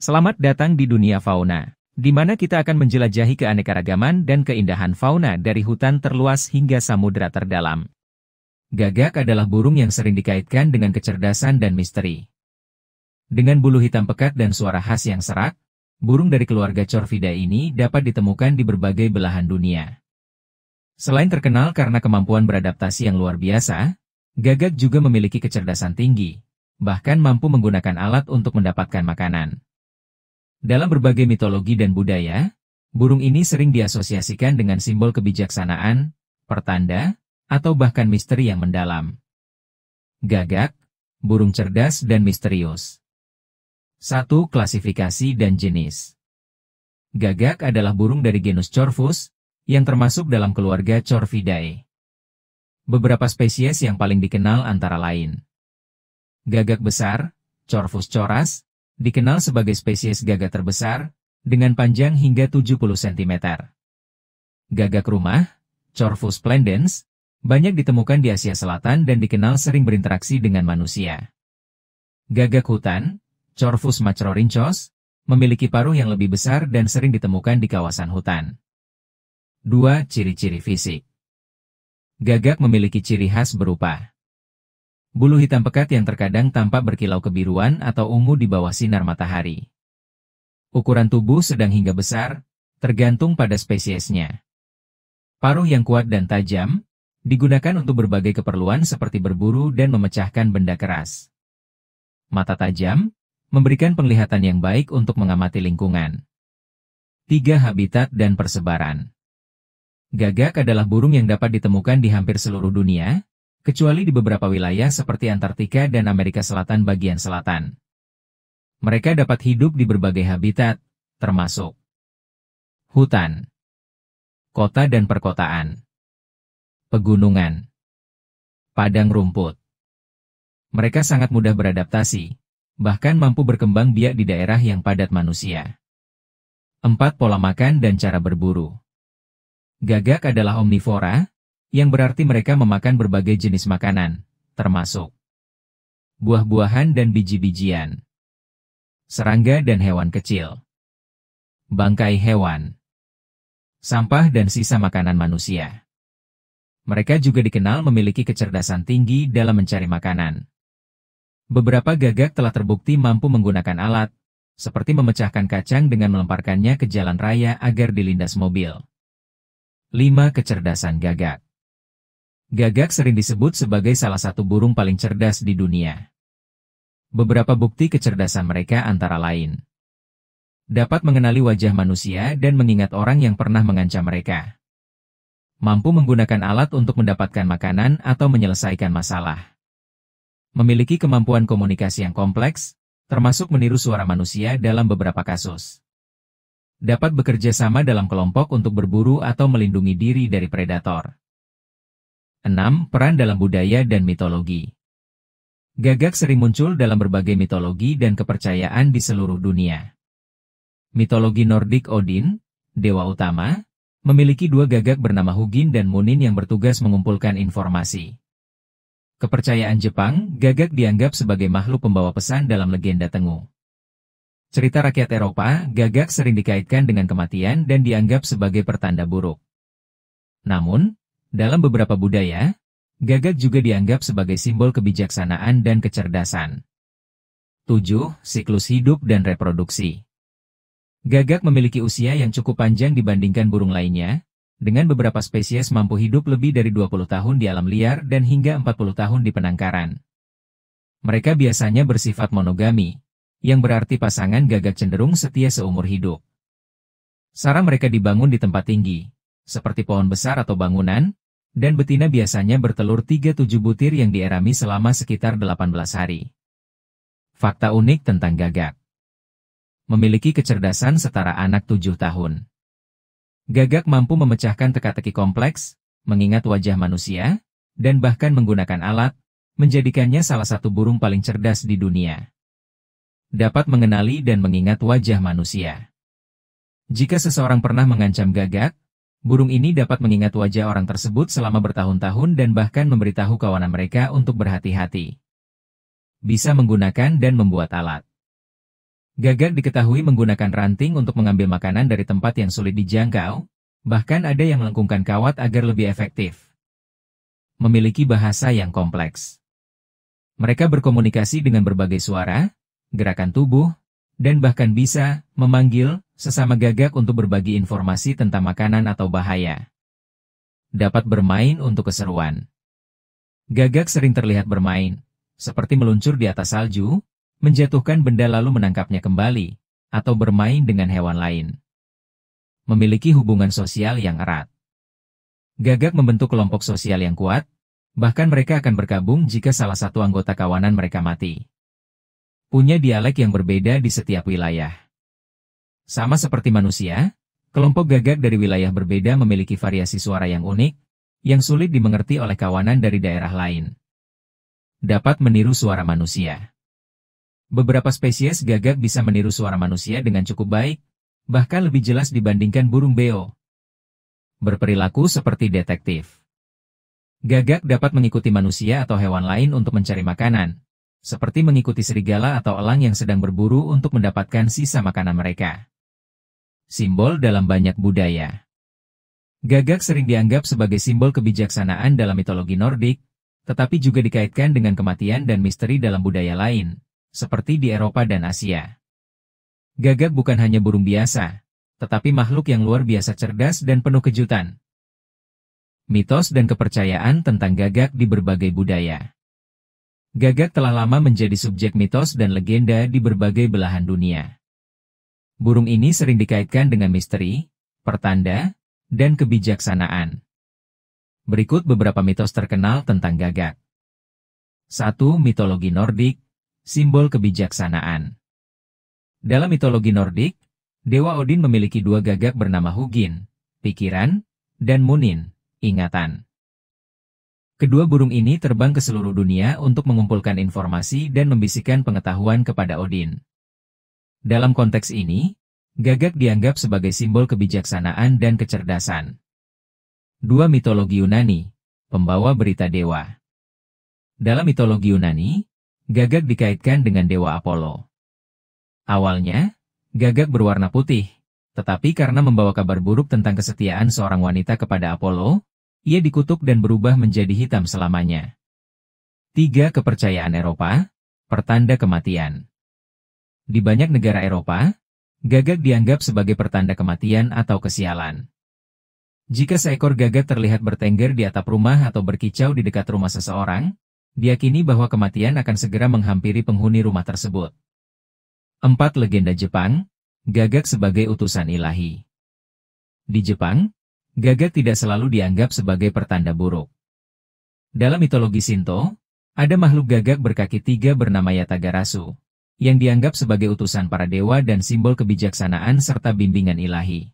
Selamat datang di dunia fauna, di mana kita akan menjelajahi keanekaragaman dan keindahan fauna dari hutan terluas hingga samudera terdalam. Gagak adalah burung yang sering dikaitkan dengan kecerdasan dan misteri. Dengan bulu hitam pekat dan suara khas yang serak, burung dari keluarga Corvidae ini dapat ditemukan di berbagai belahan dunia. Selain terkenal karena kemampuan beradaptasi yang luar biasa, gagak juga memiliki kecerdasan tinggi, bahkan mampu menggunakan alat untuk mendapatkan makanan. Dalam berbagai mitologi dan budaya, burung ini sering diasosiasikan dengan simbol kebijaksanaan, pertanda, atau bahkan misteri yang mendalam. Gagak, burung cerdas dan misterius. 1. Klasifikasi dan jenis. Gagak adalah burung dari genus Corvus, yang termasuk dalam keluarga Corvidae. Beberapa spesies yang paling dikenal antara lain. Gagak besar, Corvus coras, dikenal sebagai spesies gagak terbesar, dengan panjang hingga 70 cm. Gagak rumah, Corvus splendens, banyak ditemukan di Asia Selatan dan dikenal sering berinteraksi dengan manusia. Gagak hutan, Corvus macrorhynchos, memiliki paruh yang lebih besar dan sering ditemukan di kawasan hutan. 2. Ciri-ciri fisik. Gagak memiliki ciri khas berupa bulu hitam pekat yang terkadang tampak berkilau kebiruan atau ungu di bawah sinar matahari. Ukuran tubuh sedang hingga besar, tergantung pada spesiesnya. Paruh yang kuat dan tajam, digunakan untuk berbagai keperluan seperti berburu dan memecahkan benda keras. Mata tajam, memberikan penglihatan yang baik untuk mengamati lingkungan. 3. Habitat dan persebaran. Gagak adalah burung yang dapat ditemukan di hampir seluruh dunia, kecuali di beberapa wilayah seperti Antartika dan Amerika Selatan bagian selatan. Mereka dapat hidup di berbagai habitat, termasuk hutan, kota dan perkotaan, pegunungan, padang rumput. Mereka sangat mudah beradaptasi, bahkan mampu berkembang biak di daerah yang padat manusia. 4. Pola makan dan cara berburu. Gagak adalah omnivora, yang berarti mereka memakan berbagai jenis makanan, termasuk buah-buahan dan biji-bijian, serangga dan hewan kecil, bangkai hewan, sampah dan sisa makanan manusia. Mereka juga dikenal memiliki kecerdasan tinggi dalam mencari makanan. Beberapa gagak telah terbukti mampu menggunakan alat, seperti memecahkan kacang dengan melemparkannya ke jalan raya agar dilindas mobil. 5. Kecerdasan gagak. Gagak sering disebut sebagai salah satu burung paling cerdas di dunia. Beberapa bukti kecerdasan mereka antara lain dapat mengenali wajah manusia dan mengingat orang yang pernah mengancam mereka. Mampu menggunakan alat untuk mendapatkan makanan atau menyelesaikan masalah. Memiliki kemampuan komunikasi yang kompleks, termasuk meniru suara manusia dalam beberapa kasus. Dapat bekerja sama dalam kelompok untuk berburu atau melindungi diri dari predator. 6. Peran dalam budaya dan mitologi. Gagak sering muncul dalam berbagai mitologi dan kepercayaan di seluruh dunia. Mitologi Nordik Odin, dewa utama, memiliki dua gagak bernama Hugin dan Munin yang bertugas mengumpulkan informasi. Kepercayaan Jepang, gagak dianggap sebagai makhluk pembawa pesan dalam legenda Tengu. Cerita rakyat Eropa, gagak sering dikaitkan dengan kematian dan dianggap sebagai pertanda buruk. Namun, dalam beberapa budaya, gagak juga dianggap sebagai simbol kebijaksanaan dan kecerdasan. 7. Siklus hidup dan reproduksi. Gagak memiliki usia yang cukup panjang dibandingkan burung lainnya, dengan beberapa spesies mampu hidup lebih dari 20 tahun di alam liar dan hingga 40 tahun di penangkaran. Mereka biasanya bersifat monogami, yang berarti pasangan gagak cenderung setia seumur hidup. Sarang mereka dibangun di tempat tinggi, seperti pohon besar atau bangunan, dan betina biasanya bertelur 37 butir yang dierami selama sekitar 18 hari. Fakta unik tentang gagak. Memiliki kecerdasan setara anak 7 tahun. Gagak mampu memecahkan teka-teki kompleks, mengingat wajah manusia, dan bahkan menggunakan alat, menjadikannya salah satu burung paling cerdas di dunia. Dapat mengenali dan mengingat wajah manusia. Jika seseorang pernah mengancam gagak, burung ini dapat mengingat wajah orang tersebut selama bertahun-tahun dan bahkan memberitahu kawanan mereka untuk berhati-hati. Bisa menggunakan dan membuat alat. Gagak diketahui menggunakan ranting untuk mengambil makanan dari tempat yang sulit dijangkau, bahkan ada yang melengkungkan kawat agar lebih efektif. Memiliki bahasa yang kompleks. Mereka berkomunikasi dengan berbagai suara, gerakan tubuh, dan bahkan bisa memanggil sesama gagak untuk berbagi informasi tentang makanan atau bahaya. Dapat bermain untuk keseruan. Gagak sering terlihat bermain, seperti meluncur di atas salju, menjatuhkan benda lalu menangkapnya kembali, atau bermain dengan hewan lain. Memiliki hubungan sosial yang erat. Gagak membentuk kelompok sosial yang kuat, bahkan mereka akan berkabung jika salah satu anggota kawanan mereka mati. Punya dialek yang berbeda di setiap wilayah. Sama seperti manusia, kelompok gagak dari wilayah berbeda memiliki variasi suara yang unik, yang sulit dimengerti oleh kawanan dari daerah lain. Dapat meniru suara manusia. Beberapa spesies gagak bisa meniru suara manusia dengan cukup baik, bahkan lebih jelas dibandingkan burung beo. Berperilaku seperti detektif. Gagak dapat mengikuti manusia atau hewan lain untuk mencari makanan, seperti mengikuti serigala atau elang yang sedang berburu untuk mendapatkan sisa makanan mereka. Simbol dalam banyak budaya. Gagak sering dianggap sebagai simbol kebijaksanaan dalam mitologi Nordik, tetapi juga dikaitkan dengan kematian dan misteri dalam budaya lain, seperti di Eropa dan Asia. Gagak bukan hanya burung biasa, tetapi makhluk yang luar biasa cerdas dan penuh kejutan. Mitos dan kepercayaan tentang gagak di berbagai budaya. Gagak telah lama menjadi subjek mitos dan legenda di berbagai belahan dunia. Burung ini sering dikaitkan dengan misteri, pertanda, dan kebijaksanaan. Berikut beberapa mitos terkenal tentang gagak. 1. Mitologi Nordik, simbol kebijaksanaan. Dalam mitologi Nordik, Dewa Odin memiliki dua gagak bernama Hugin, pikiran, dan Munin, ingatan. Kedua burung ini terbang ke seluruh dunia untuk mengumpulkan informasi dan membisikkan pengetahuan kepada Odin. Dalam konteks ini, gagak dianggap sebagai simbol kebijaksanaan dan kecerdasan. 2. Mitologi Yunani, pembawa berita dewa. Dalam mitologi Yunani, gagak dikaitkan dengan dewa Apollo. Awalnya, gagak berwarna putih, tetapi karena membawa kabar buruk tentang kesetiaan seorang wanita kepada Apollo, ia dikutuk dan berubah menjadi hitam selamanya. 3. Kepercayaan Eropa, pertanda kematian. Di banyak negara Eropa, gagak dianggap sebagai pertanda kematian atau kesialan. Jika seekor gagak terlihat bertengger di atap rumah atau berkicau di dekat rumah seseorang, diyakini bahwa kematian akan segera menghampiri penghuni rumah tersebut. 4. Legenda Jepang, gagak sebagai utusan ilahi. Di Jepang, gagak tidak selalu dianggap sebagai pertanda buruk. Dalam mitologi Shinto, ada makhluk gagak berkaki 3 bernama Yatagarasu, yang dianggap sebagai utusan para dewa dan simbol kebijaksanaan serta bimbingan ilahi.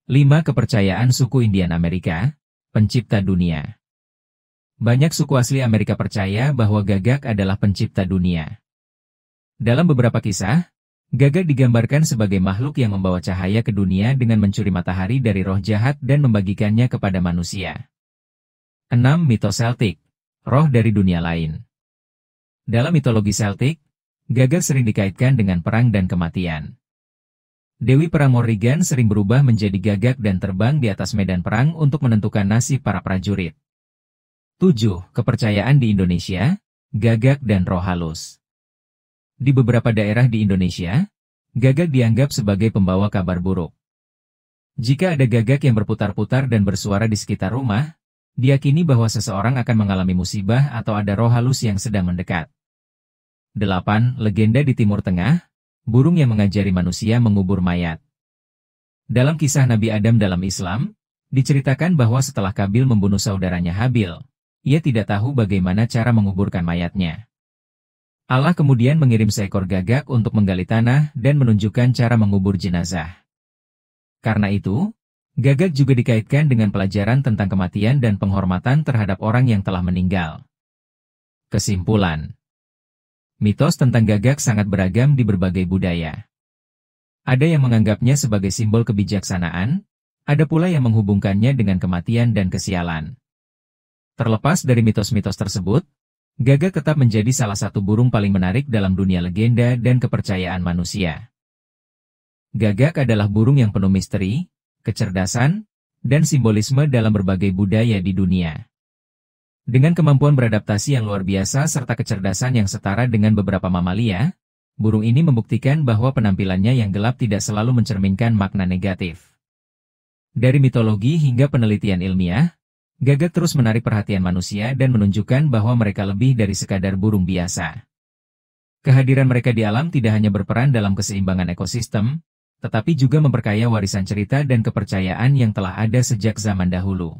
5. Kepercayaan suku Indian Amerika, pencipta dunia. Banyak suku asli Amerika percaya bahwa gagak adalah pencipta dunia. Dalam beberapa kisah, gagak digambarkan sebagai makhluk yang membawa cahaya ke dunia dengan mencuri matahari dari roh jahat dan membagikannya kepada manusia. 6. Mitos Celtic, roh dari dunia lain. Dalam mitologi Celtic, gagak sering dikaitkan dengan perang dan kematian. Dewi Perang Morrigan sering berubah menjadi gagak dan terbang di atas medan perang untuk menentukan nasib para prajurit. 7. Kepercayaan di Indonesia, gagak dan roh halus. Di beberapa daerah di Indonesia, gagak dianggap sebagai pembawa kabar buruk. Jika ada gagak yang berputar-putar dan bersuara di sekitar rumah, diyakini bahwa seseorang akan mengalami musibah atau ada roh halus yang sedang mendekat. 8. Legenda di Timur Tengah, burung yang mengajari manusia mengubur mayat. Dalam kisah Nabi Adam dalam Islam, diceritakan bahwa setelah Kabil membunuh saudaranya Habil, ia tidak tahu bagaimana cara menguburkan mayatnya. Allah kemudian mengirim seekor gagak untuk menggali tanah dan menunjukkan cara mengubur jenazah. Karena itu, gagak juga dikaitkan dengan pelajaran tentang kematian dan penghormatan terhadap orang yang telah meninggal. Kesimpulan. Mitos tentang gagak sangat beragam di berbagai budaya. Ada yang menganggapnya sebagai simbol kebijaksanaan, ada pula yang menghubungkannya dengan kematian dan kesialan. Terlepas dari mitos-mitos tersebut, Gagak tetap menjadi salah satu burung paling menarik dalam dunia legenda dan kepercayaan manusia. Gagak adalah burung yang penuh misteri, kecerdasan, dan simbolisme dalam berbagai budaya di dunia. Dengan kemampuan beradaptasi yang luar biasa serta kecerdasan yang setara dengan beberapa mamalia, burung ini membuktikan bahwa penampilannya yang gelap tidak selalu mencerminkan makna negatif. Dari mitologi hingga penelitian ilmiah, gagak terus menarik perhatian manusia dan menunjukkan bahwa mereka lebih dari sekadar burung biasa. Kehadiran mereka di alam tidak hanya berperan dalam keseimbangan ekosistem, tetapi juga memperkaya warisan cerita dan kepercayaan yang telah ada sejak zaman dahulu.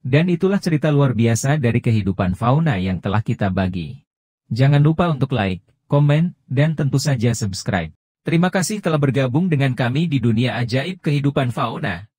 Dan itulah cerita luar biasa dari kehidupan fauna yang telah kita bagi. Jangan lupa untuk like, komen, dan tentu saja subscribe. Terima kasih telah bergabung dengan kami di dunia ajaib kehidupan fauna.